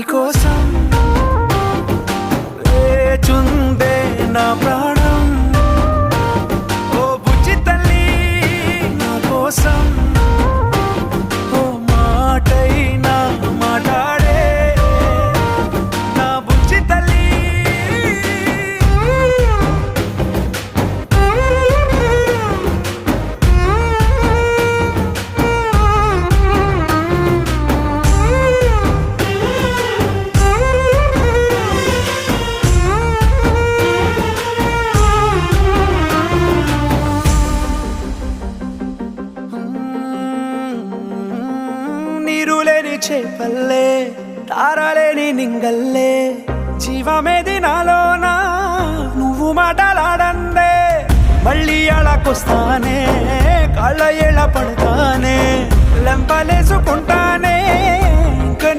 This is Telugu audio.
నీకోసం లేచుందే నా ప్రాణం ఓ బుజ్జి తల్లి నా కోసం ఓ మాటైనా మాట్లాడే నా బుజ్జి తల్లి నీరులేని చేపల్లే తారలేని నింగల్లే జీవమేది నాలోనా నువ్వు మాటలాడందే మళ్ళీ అళకొస్తానే కాళ్ళ ఎళ్ళ పడతానే లెంపలేసుకుంటానే